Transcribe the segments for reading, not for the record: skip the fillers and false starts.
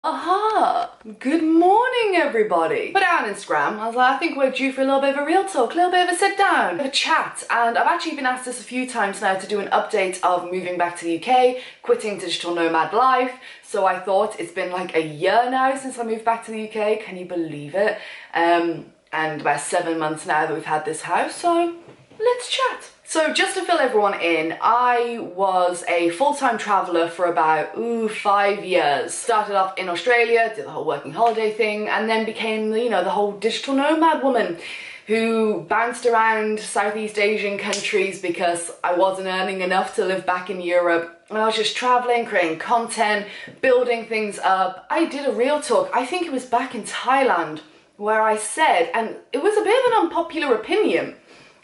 Aha! Good morning, everybody! Put it on Instagram. I was like, I think we're due for a little bit of a real talk, a little bit of a sit down, a chat. And I've actually been asked this a few times now to do an update of moving back to the UK, quitting digital nomad life. So I thought it's been like a year now since I moved back to the UK. Can you believe it? And about 7 months now that we've had this house. So let's chat. So just to fill everyone in, I was a full-time traveller for about 5 years. Started off in Australia, did the whole working holiday thing, and then became, the whole digital nomad woman who bounced around Southeast Asian countries because I wasn't earning enough to live back in Europe. And I was just travelling, creating content, building things up. I did a real talk, I think it was back in Thailand, where I said, and it was a bit of an unpopular opinion,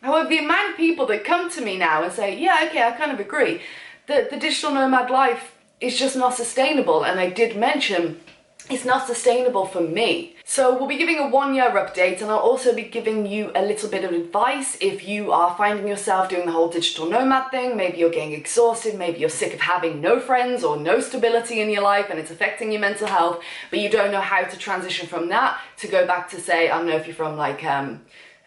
however, the amount of people that come to me now and say, yeah, okay, I kind of agree, that the digital nomad life is just not sustainable. And I did mention it's not sustainable for me. So we'll be giving a 1 year update, and I'll also be giving you a little bit of advice if you are finding yourself doing the whole digital nomad thing. Maybe you're getting exhausted, maybe you're sick of having no friends or no stability in your life and it's affecting your mental health, but you don't know how to transition from that to go back to, say, I don't know if you're from like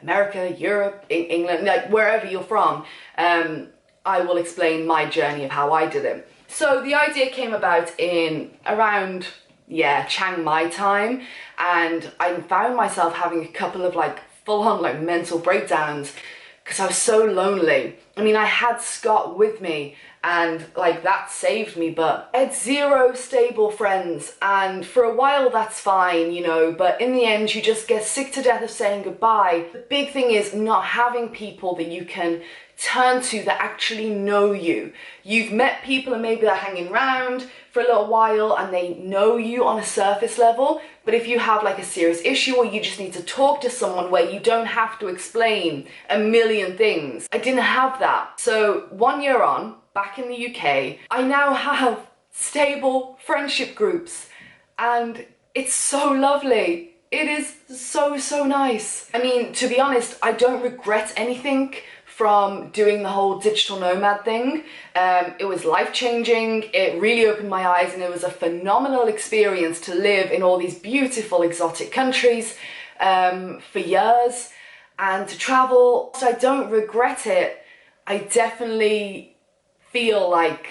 America, Europe, England, like wherever you're from. I will explain my journey of how I did it. So the idea came about in around, Chiang Mai time, and I found myself having a couple of like full-on like mental breakdowns because I was so lonely. I mean, I had Scott with me and like that saved me, but I had 0 stable friends, and for a while that's fine, but in the end you just get sick to death of saying goodbye. The big thing is not having people that you can turn to that actually know you. You've met people and maybe they're hanging around for a little while and they know you on a surface level, but if you have like a serious issue or you just need to talk to someone where you don't have to explain a million things, I didn't have that. So 1 year on, back in the UK, I now have stable friendship groups and it's so lovely. It is so nice. I mean, to be honest, I don't regret anything from doing the whole digital nomad thing. It was life-changing, it really opened my eyes, and it was a phenomenal experience to live in all these beautiful exotic countries for years and to travel. So I don't regret it. I definitely feel like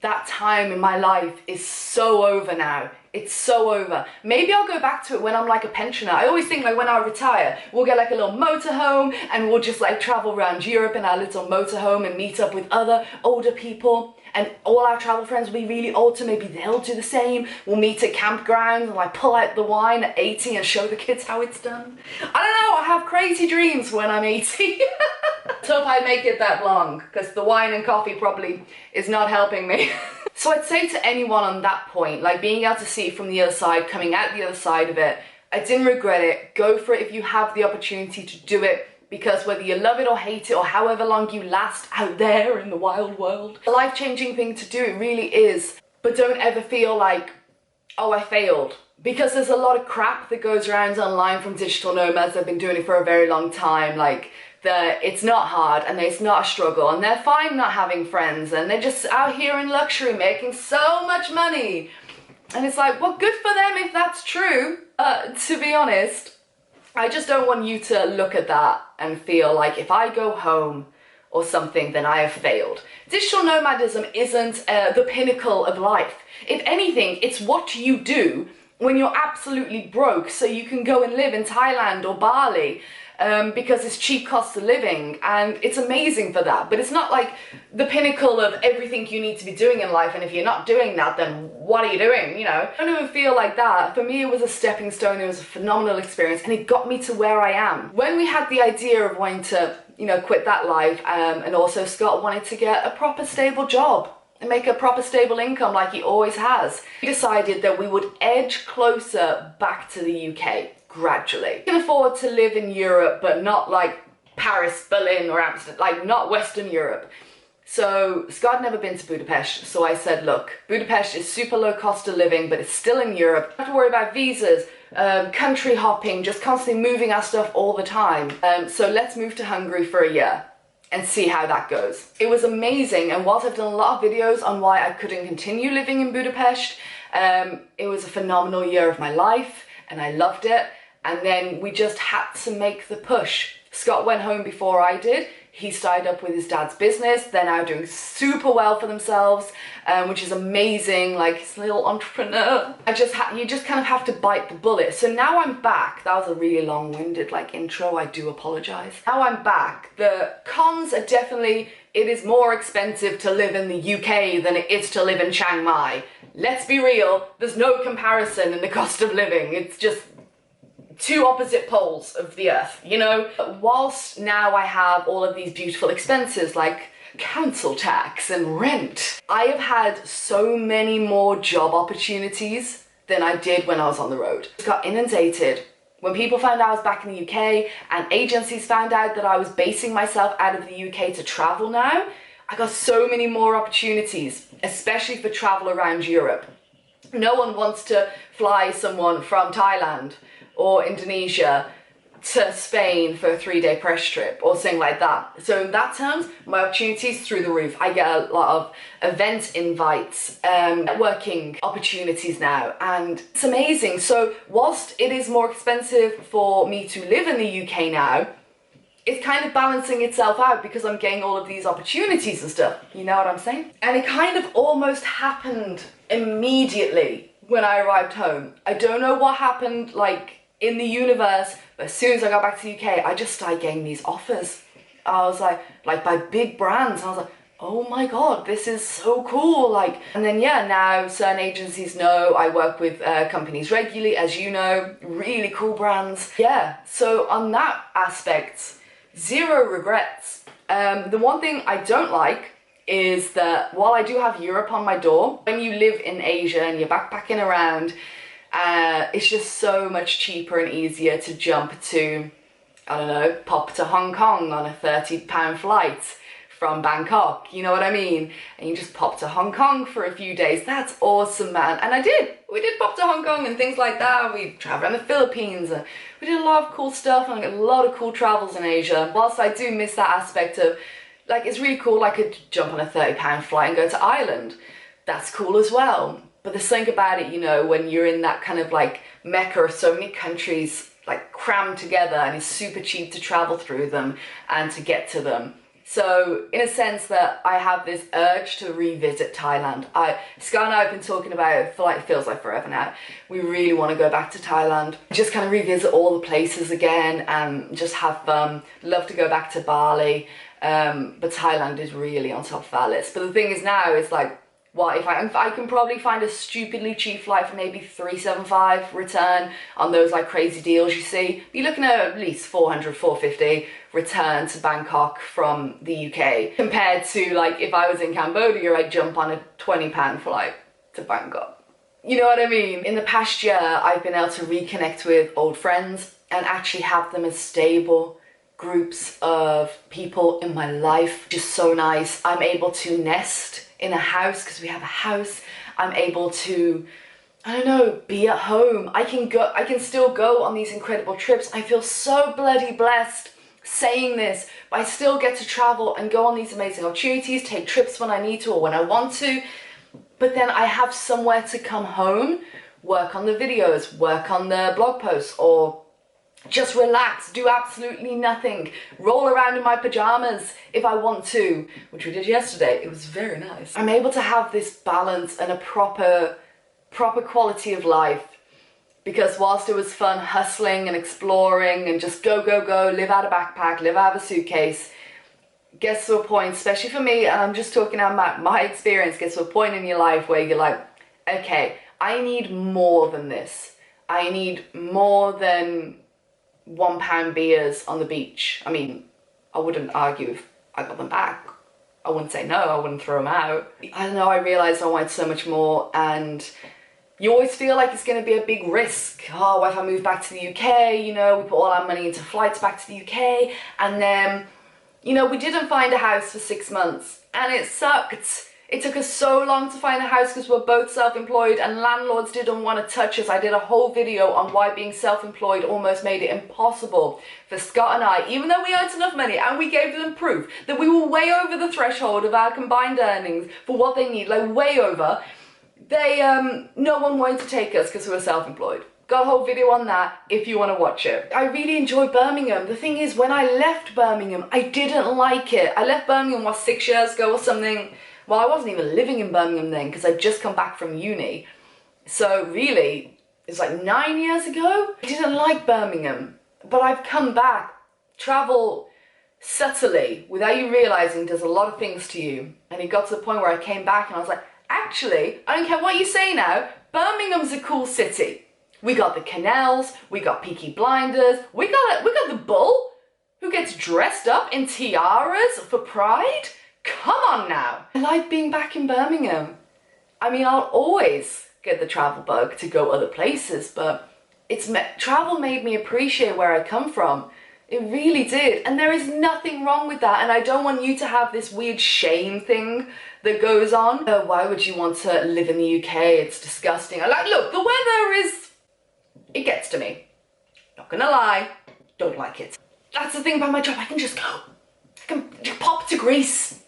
that time in my life is so over now. It's so over. Maybe I'll go back to it when I'm like a pensioner. I always think like when I retire, we'll get like a little motorhome and we'll just like travel around Europe in our little motorhome and meet up with other older people. And all our travel friends will be really old, so maybe they'll do the same. We'll meet at campgrounds and like pull out the wine at 80 and show the kids how it's done. I don't know, I have crazy dreams when I'm 80. Let's hope I make it that long, because the wine and coffee probably is not helping me. So I'd say to anyone on that point, like being able to see it from the other side, coming out the other side of it, I didn't regret it. Go for it if you have the opportunity to do it, because whether you love it or hate it or however long you last out there in the wild world, a life-changing thing to do, it really is. But don't ever feel like, oh, I failed. Because there's a lot of crap that goes around online from digital nomads that have been doing it for a very long time, like that it's not hard and it's not a struggle and they're fine not having friends and they're just out here in luxury making so much money. And it's like, well, good for them if that's true. To be honest, I just don't want you to look at that and feel like if I go home or something, then I have failed. Digital nomadism isn't the pinnacle of life. If anything, it's what you do when you're absolutely broke so you can go and live in Thailand or Bali because it's cheap cost of living, and it's amazing for that. But it's not like the pinnacle of everything you need to be doing in life, and if you're not doing that, then what are you doing, I don't even feel like that. For me, it was a stepping stone, it was a phenomenal experience, and it got me to where I am. When we had the idea of wanting to, quit that life, and also Scott wanted to get a proper stable job and make a proper stable income like he always has, we decided that we would edge closer back to the UK gradually. We can afford to live in Europe, but not like Paris, Berlin or Amsterdam, like not Western Europe. So Scott had never been to Budapest, so I said, look, Budapest is super low cost of living, but it's still in Europe. Don't have to worry about visas, country hopping, just constantly moving our stuff all the time. So let's move to Hungary for a year and see how that goes. It was amazing, and whilst I've done a lot of videos on why I couldn't continue living in Budapest, It was a phenomenal year of my life and I loved it. And then we just had to make the push. Scott went home before I did. He started up with his dad's business. They're now doing super well for themselves, which is amazing. Like, he's a little entrepreneur. You just kind of have to bite the bullet. So now I'm back. That was a really long-winded like intro. I do apologize. Now I'm back. The cons are definitely, it is more expensive to live in the UK than it is to live in Chiang Mai. Let's be real. There's no comparison in the cost of living. It's just two opposite poles of the earth, you know? Whilst now I have all of these beautiful expenses like council tax and rent, I have had so many more job opportunities than I did when I was on the road. I got inundated. When people found out I was back in the UK and agencies found out that I was basing myself out of the UK to travel now, I got so many more opportunities, especially for travel around Europe. No one wants to fly someone from Thailand or Indonesia to Spain for a 3-day press trip or something like that. So in that terms, my opportunities through the roof. I get a lot of event invites, networking opportunities now, and it's amazing. So whilst it is more expensive for me to live in the UK now, it's kind of balancing itself out because I'm getting all of these opportunities and stuff. You know what I'm saying? And it kind of almost happened immediately when I arrived home. I don't know what happened, like, in the universe, but as soon as I got back to the UK, I just started getting these offers. I was like by big brands. I was like, oh my God, this is so cool. Like, and then yeah, now certain agencies know I work with companies regularly, as you know, really cool brands. Yeah, so on that aspect, zero regrets. The one thing I don't like is that while I do have Europe on my door, when you live in Asia and you're backpacking around, it's just so much cheaper and easier to jump to, I don't know, pop to Hong Kong on a £30 flight from Bangkok, you know what I mean? And you just pop to Hong Kong for a few days. That's awesome, man. And we did pop to Hong Kong and things like that. We traveled around the Philippines and we did a lot of cool stuff and a lot of cool travels in Asia. Whilst I do miss that aspect of, like, it's really cool, I could jump on a £30 flight and go to Ireland. That's cool as well. But there's something about it, you know, when you're in that kind of like mecca of so many countries like crammed together, and it's super cheap to travel through them and to get to them. So in a sense that I have this urge to revisit Thailand. Scott and I have been talking about it for like, it feels like forever now. We really want to go back to Thailand, just kind of revisit all the places again and just have fun. Love to go back to Bali, but Thailand is really on top of our list. But the thing is now, it's like, well, if I can probably find a stupidly cheap flight for maybe $375 return on those like crazy deals you see, you're looking at least $400, $450 return to Bangkok from the UK, compared to like if I was in Cambodia, I'd jump on a £20 flight to Bangkok. You know what I mean? In the past year, I've been able to reconnect with old friends and actually have them as stable groups of people in my life. Just so nice. I'm able to nest in a house because we have a house. I'm able to, I don't know, be at home. I can still go on these incredible trips. I feel so bloody blessed saying this, but I still get to travel and go on these amazing opportunities, take trips when I need to or when I want to. But then I have somewhere to come home, work on the videos, work on the blog posts, or just relax, do absolutely nothing, roll around in my pajamas if I want to, which we did yesterday. It was very nice. I'm able to have this balance and a proper quality of life, because whilst it was fun hustling and exploring and just go, live out a backpack, live out of a suitcase, gets to a point, especially for me, and I'm just talking about my experience, gets to a point in your life where you're like, okay, I need more than this. I need more than £1 beers on the beach. I mean, I wouldn't argue if I got them back. I wouldn't say no, I wouldn't throw them out. I don't know, I realised I wanted so much more, and you always feel like it's going to be a big risk. Oh, what if I move back to the UK? You know, we put all our money into flights back to the UK, and then, you know, we didn't find a house for 6 months, and it sucked. It took us so long to find a house because we're both self-employed and landlords didn't want to touch us. I did a whole video on why being self-employed almost made it impossible for Scott and I, even though we earned enough money, and we gave them proof that we were way over the threshold of our combined earnings for what they need, like way over. no one wanted to take us because we were self-employed. Got a whole video on that if you want to watch it. I really enjoyed Birmingham. The thing is, when I left Birmingham, I didn't like it. I left Birmingham, what, 6 years ago or something? Well, I wasn't even living in Birmingham then because I'd just come back from uni. So really, it's like 9 years ago. I didn't like Birmingham, but I've come back. Travel subtly, without you realising, does a lot of things to you. And it got to the point where I came back and I was like, actually, I don't care what you say now, Birmingham's a cool city. We got the canals, we got Peaky Blinders, we got the bull who gets dressed up in tiaras for pride. Come on now. I like being back in Birmingham. I mean, I'll always get the travel bug to go other places, but travel made me appreciate where I come from. It really did, and there is nothing wrong with that, and I don't want you to have this weird shame thing that goes on. Why would you want to live in the UK? It's disgusting. Look, the weather is... it gets to me. Not gonna lie, don't like it. That's the thing about my job, I can just go. I can pop to Greece,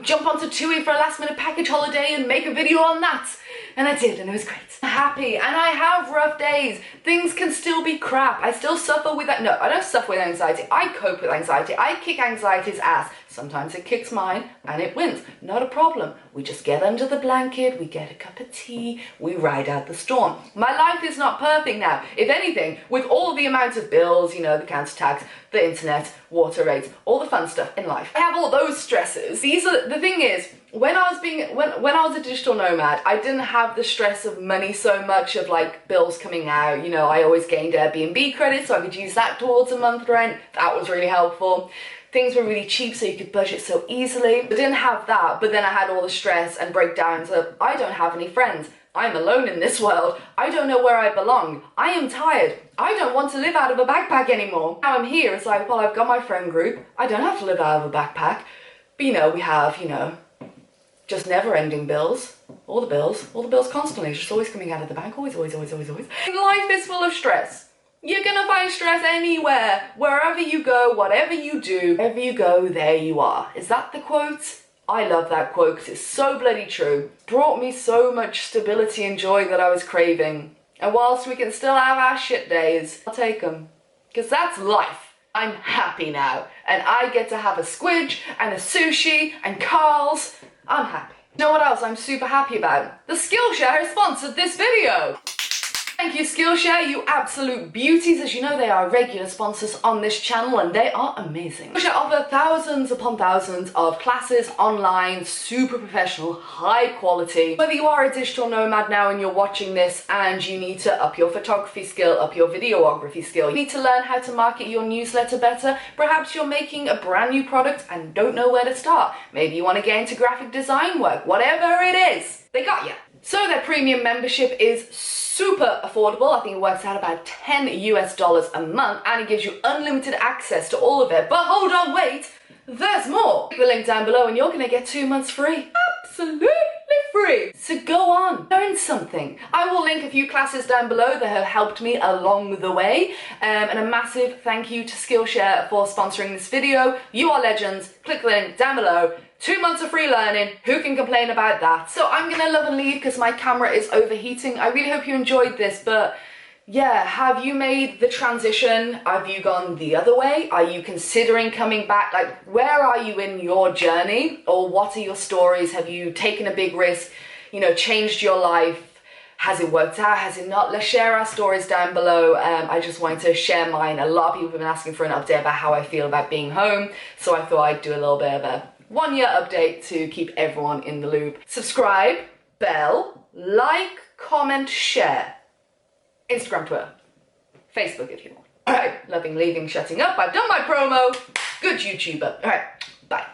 jump onto TUI for a last minute package holiday and make a video on that. And I did, and it was great. I'm happy, and I have rough days. Things can still be crap. I still suffer with that. No, I don't suffer with anxiety. I cope with anxiety. I kick anxiety's ass. Sometimes it kicks mine, and it wins. Not a problem. We just get under the blanket, we get a cup of tea, we ride out the storm. My life is not perfect now. If anything, with all the amount of bills, you know, the council tax, the internet, water rates, all the fun stuff in life, I have all those stresses. The thing is, when I was a digital nomad, I didn't have the stress of money so much, of like bills coming out. You know, I always gained Airbnb credit so I could use that towards a month rent. That was really helpful. Things were really cheap so you could budget so easily. I didn't have that, but then I had all the stress and breakdowns of I don't have any friends. I'm alone in this world. I don't know where I belong. I am tired. I don't want to live out of a backpack anymore. Now I'm here, it's like, well, I've got my friend group. I don't have to live out of a backpack. But you know, we have, you know, just never-ending bills. All the bills constantly, just always coming out of the bank, always. Life is full of stress. You're gonna find stress anywhere, wherever you go, whatever you do, wherever you go, there you are. Is that the quote? I love that quote because it's so bloody true. Brought me so much stability and joy that I was craving. And whilst we can still have our shit days, I'll take them. Because that's life. I'm happy now. And I get to have a squidge and a sushi and Carl's. I'm happy. You know what else I'm super happy about? The Skillshare has sponsored this video. Thank you, Skillshare, you absolute beauties. As you know, they are regular sponsors on this channel and they are amazing. Skillshare offer thousands upon thousands of classes online, super professional, high quality. Whether you are a digital nomad now and you're watching this and you need to up your photography skill, up your videography skill, you need to learn how to market your newsletter better, perhaps you're making a brand new product and don't know where to start, maybe you want to get into graphic design work, whatever it is, they got you. So their premium membership is super affordable. I think it works out about $10 US a month and it gives you unlimited access to all of it. But hold on, wait, there's more. Click the link down below and you're gonna get 2 months free. Absolutely free. So go on, learn something. I will link a few classes down below that have helped me along the way. And a massive thank you to Skillshare for sponsoring this video. You are legends. Click the link down below. 2 months of free learning, who can complain about that? So I'm gonna love and leave because my camera is overheating. I really hope you enjoyed this, but yeah, have you made the transition? Have you gone the other way? Are you considering coming back? Like, where are you in your journey? Or what are your stories? Have you taken a big risk, you know, changed your life? Has it worked out? Has it not? Let's share our stories down below. I just wanted to share mine. A lot of people have been asking for an update about how I feel about being home, so I thought I'd do a little bit of a 1 year update to keep everyone in the loop. Subscribe, bell, like, comment, share. Instagram, Twitter, Facebook if you want. All right, loving, leaving, shutting up. I've done my promo. Good YouTuber. All right, bye.